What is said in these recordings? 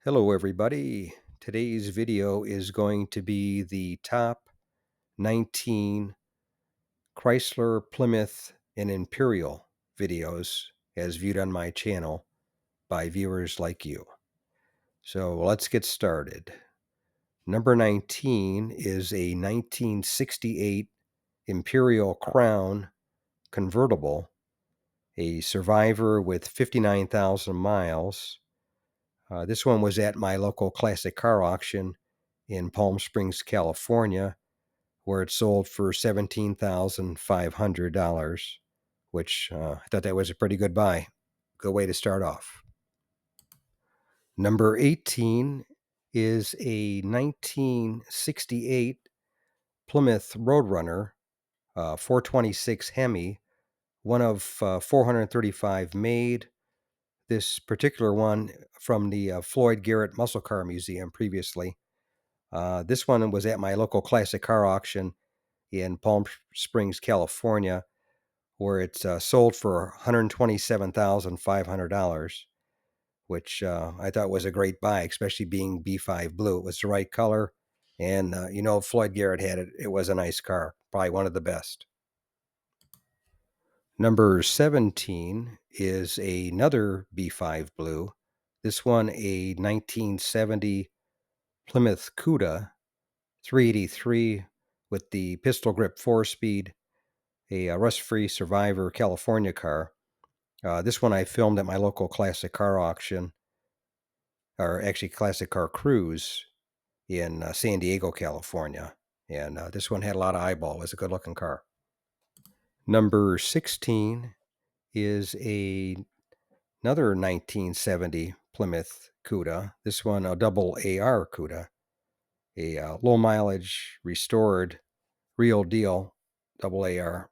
Hello everybody. Today's video is going to be the top 19 Chrysler, Plymouth, and Imperial videos as viewed on my channel by viewers like you. So let's get started. Number 19 is a 1968 Imperial Crown convertible, a survivor with 59,000 miles. This one was at my local classic car auction in Palm Springs, California, where it sold for $17,500, which I thought that was a pretty good buy. Good way to start off. Number 18 is a 1968 Plymouth Roadrunner 426 Hemi, one of 435 made. This particular one from the Floyd Garrett Muscle Car Museum previously. This one was at my local classic car auction in Palm Springs, California, where it's sold for $127,500, which I thought was a great buy, especially being B5 blue. It was the right color. And, Floyd Garrett had it. It was a nice car, probably one of the best. Number 17 is another B5 blue. This one, a 1970 Plymouth Cuda 383 with the pistol grip 4-speed, a rust-free Survivor California car. This one I filmed at my local classic car auction, or actually classic car cruise in San Diego, California. And this one had a lot of eyeball. It was a good-looking car. Number 16 is another 1970 Plymouth Cuda. This one a double AR Cuda, a low-mileage restored real deal double AR,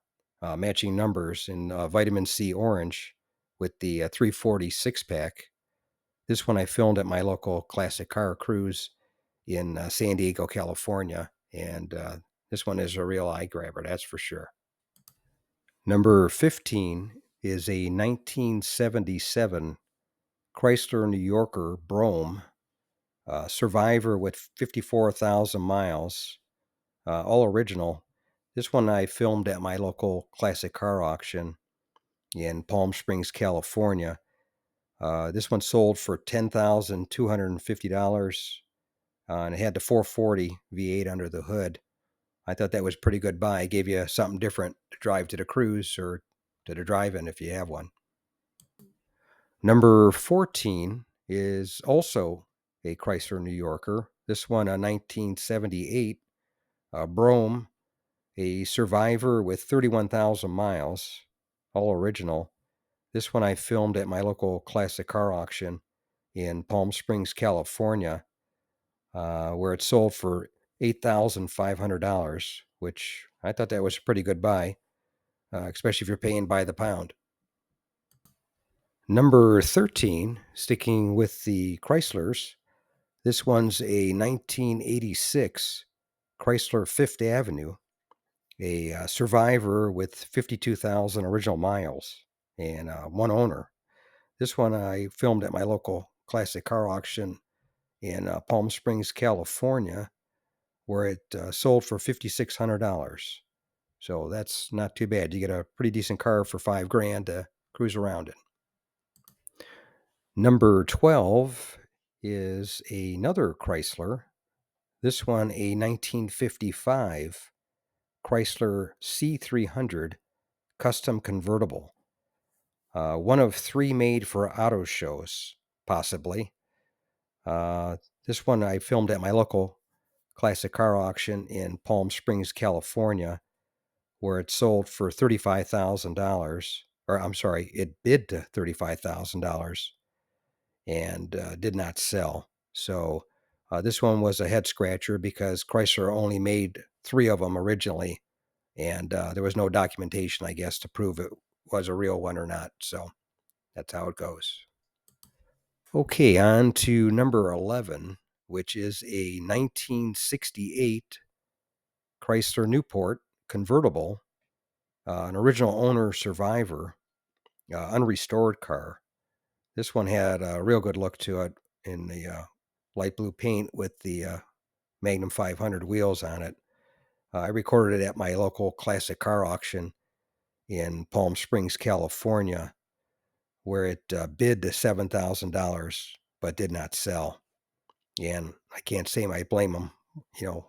matching numbers in vitamin C orange with the 340 6-pack. This one I filmed at my local classic car cruise in San Diego, California, and this one is a real eye grabber, that's for sure. Number 15 is a 1977 Chrysler New Yorker Brougham, survivor with 54,000 miles, all original. This one I filmed at my local classic car auction in Palm Springs, California. This one sold for $10,250, and it had the 440 V8 under the hood. I thought that was a pretty good buy. It gave you something different to drive to the cruise or to the drive-in if you have one. Number 14 is also a Chrysler New Yorker. This one a 1978 Brougham, a survivor with 31,000 miles, all original. This one I filmed at my local classic car auction in Palm Springs, California, where it sold for $8,500, which I thought that was a pretty good buy, especially if you're paying by the pound. Number 13, sticking with the Chryslers, this one's a 1986 Chrysler Fifth Avenue, a survivor with 52,000 original miles and one owner. This one I filmed at my local classic car auction in Palm Springs, California, where it sold for $5,600. So that's not too bad. You get a pretty decent car for $5,000 to cruise around in. Number 12 is another Chrysler. This one a 1955 Chrysler C300 custom convertible. One of 3 made for auto shows, possibly. This one I filmed at my local classic car auction in Palm Springs, California, where it sold for $35,000. Or I'm sorry, it bid to $35,000 and did not sell. So this one was a head scratcher because Chrysler only made 3 of them originally, and there was no documentation, I guess, to prove it was a real one or not. So that's how it goes. Okay, on to number 11, which is a 1968 Chrysler Newport convertible, an original owner survivor, unrestored car. This one had a real good look to it in the light blue paint with the Magnum 500 wheels on it. I recorded it at my local classic car auction in Palm Springs, California, where it bid to $7,000 but did not sell. And I can't say I blame them.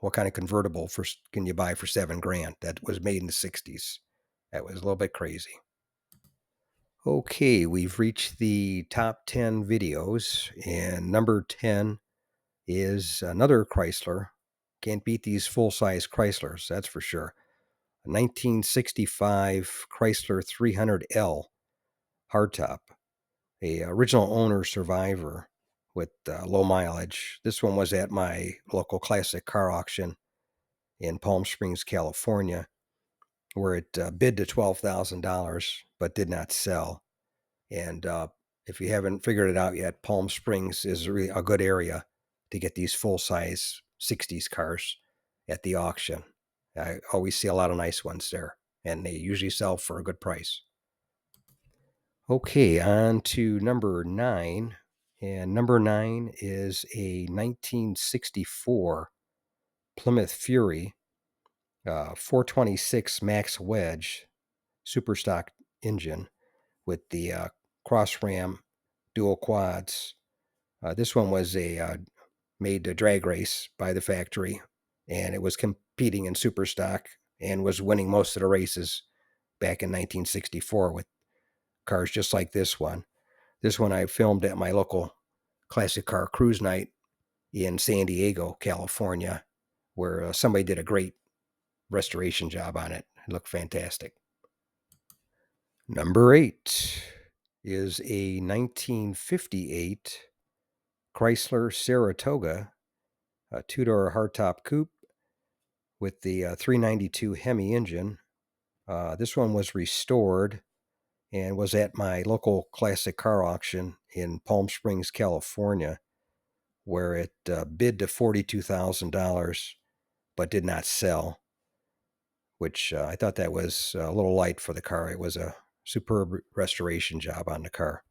What kind of convertible can you buy for $7,000? That was made in the 60s. That was a little bit crazy. Okay, we've reached the top 10 videos, and number 10 is another Chrysler. Can't beat these full-size Chryslers, that's for sure. A 1965 Chrysler 300L hardtop, a original owner survivor with low mileage. This one was at my local classic car auction in Palm Springs, California, where it bid to $12,000 but did not sell. And if you haven't figured it out yet, Palm Springs is really a good area to get these full-size 60s cars at the auction. I always see a lot of nice ones there, and they usually sell for a good price. Okay, on to number 9. And number 9 is a 1964 Plymouth Fury 426 Max Wedge super stock engine with the cross ram dual quads. This one was made to drag race by the factory, and it was competing in super stock and was winning most of the races back in 1964 with cars just like this one. This one I filmed at my local classic car cruise night in San Diego, California, where somebody did a great restoration job on it. It looked fantastic. Number 8 is a 1958 Chrysler Saratoga, a two-door hardtop coupe with the 392 Hemi engine. This one was restored and was at my local classic car auction in Palm Springs, California, where it bid to $42,000 but did not sell, which I thought that was a little light for the car. It was a superb restoration job on the car.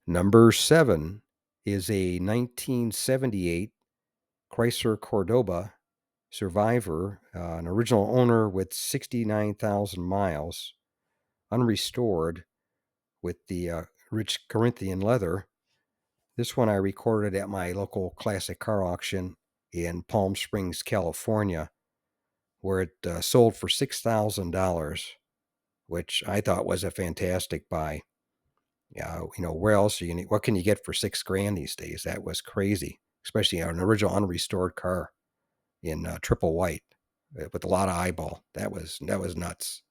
Number 7 is a 1978 Chrysler Cordoba Survivor, an original owner with 69,000 miles, unrestored, with the rich Corinthian leather. This one I recorded at my local classic car auction in Palm Springs, California, where it sold for $6,000, which I thought was a fantastic buy. Where else what can you get for $6,000 these days? That was crazy, especially an original unrestored car in triple white with a lot of eyeball. That was nuts.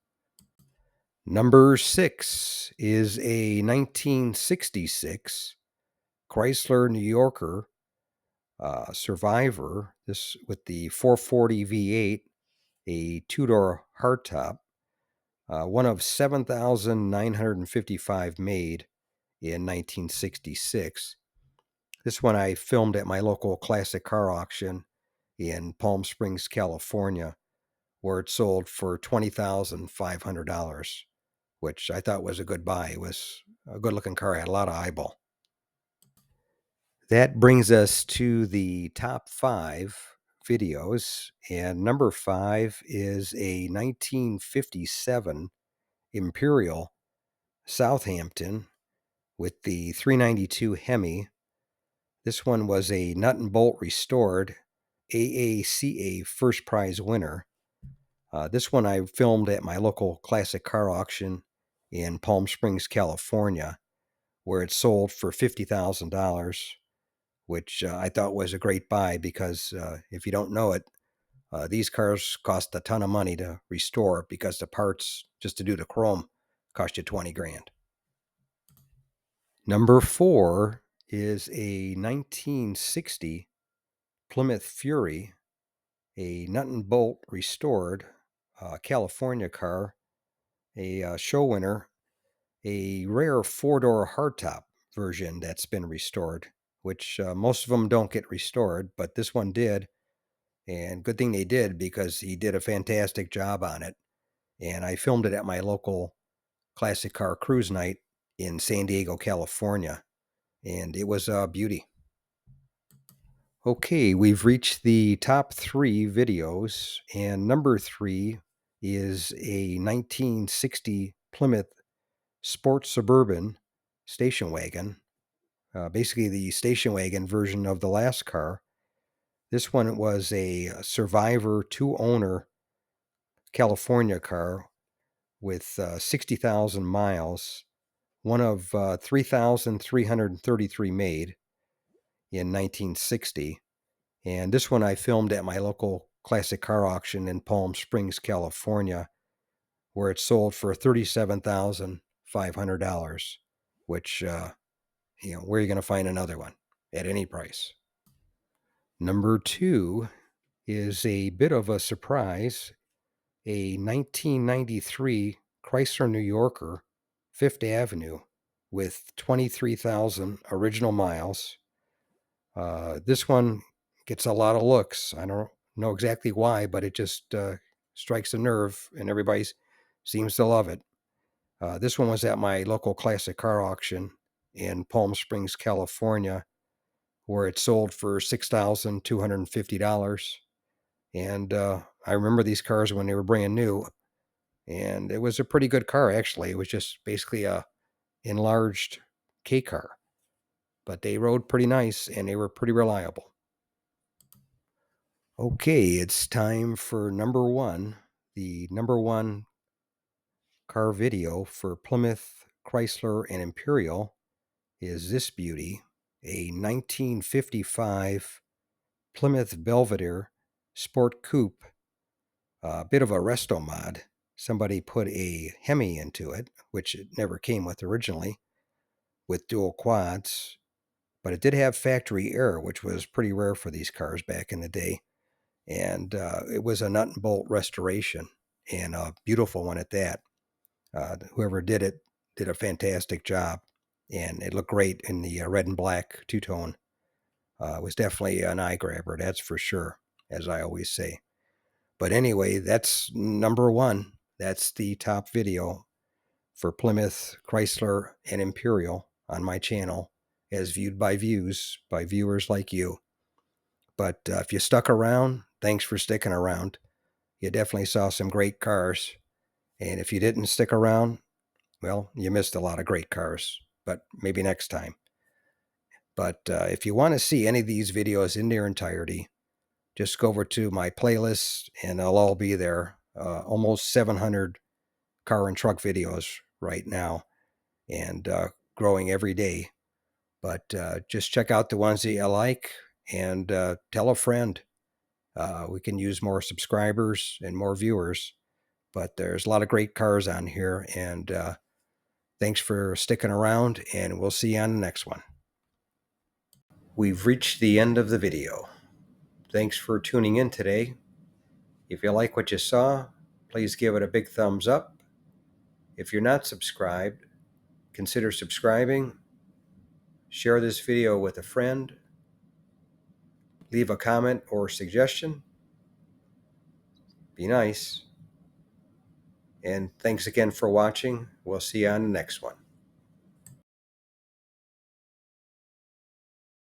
Number 6 is a 1966 Chrysler New Yorker Survivor. This with the 440 V8, a two-door hardtop, one of 7,955 made in 1966. This one I filmed at my local classic car auction in Palm Springs, California, where it sold for $20,500, which I thought was a good buy. It was a good-looking car. It had a lot of eyeball. That brings us to the top 5 videos, and number 5 is a 1957 Imperial Southampton with the 392 Hemi. This one was a nut and bolt restored AACA first prize winner. This one I filmed at my local classic car auction in Palm Springs, California, where it sold for $50,000, which I thought was a great buy because if you don't know it, these cars cost a ton of money to restore because the parts just to do the chrome cost you $20,000. Number 4 is a 1960 Plymouth Fury, a nut and bolt restored California car, a show winner, a rare 4-door hardtop version that's been restored, which most of them don't get restored, but this one did. And good thing they did because he did a fantastic job on it. And I filmed it at my local classic car cruise night in San Diego, California. And it was a beauty. Okay, we've reached the top 3 videos, and number 3 is a 1960 Plymouth Sport Suburban station wagon, basically the station wagon version of the last car. This one was a Survivor 2-owner California car with 60,000 miles, one of 3,333 made in 1960. And this one I filmed at my local classic car auction in Palm Springs, California, where it sold for $37,500, which, where are you going to find another one at any price? Number 2 is a bit of a surprise, a 1993 Chrysler New Yorker, Fifth Avenue, with 23,000 original miles. This one gets a lot of looks. I don't know exactly why, but it just strikes a nerve, and everybody seems to love it. This one was at my local classic car auction in Palm Springs, California, where it sold for $6,250. And I remember these cars when they were brand new, and it was a pretty good car, actually. It was just basically a enlarged K car, but they rode pretty nice and they were pretty reliable. Okay, it's time for number 1. The number 1 car video for Plymouth, Chrysler, and Imperial is this beauty, a 1955 Plymouth Belvedere Sport Coupe, a bit of a resto mod. Somebody put a Hemi into it, which it never came with originally, with dual quads, but it did have factory air, which was pretty rare for these cars back in the day. And it was a nut and bolt restoration, and a beautiful one at that. Whoever did it did a fantastic job, and it looked great in the red and black two-tone. It was definitely an eye grabber, that's for sure, as I always say. But anyway, that's number 1. That's the top video for Plymouth, Chrysler, and Imperial on my channel, as viewed by viewers like you. But if you stuck around, thanks for sticking around. You definitely saw some great cars. And if you didn't stick around, well, you missed a lot of great cars, but maybe next time. But if you want to see any of these videos in their entirety, just go over to my playlist and they'll all be there. Almost 700 car and truck videos right now, and growing every day. But just check out the ones that you like, and tell a friend. We can use more subscribers and more viewers, but there's a lot of great cars on here, and thanks for sticking around, and we'll see you on the next one. We've reached the end of the video. Thanks for tuning in today. If you like what you saw, please give it a big thumbs up. If you're not subscribed, consider subscribing. Share this video with a friend. Leave a comment or suggestion. Be nice. And thanks again for watching. We'll see you on the next one.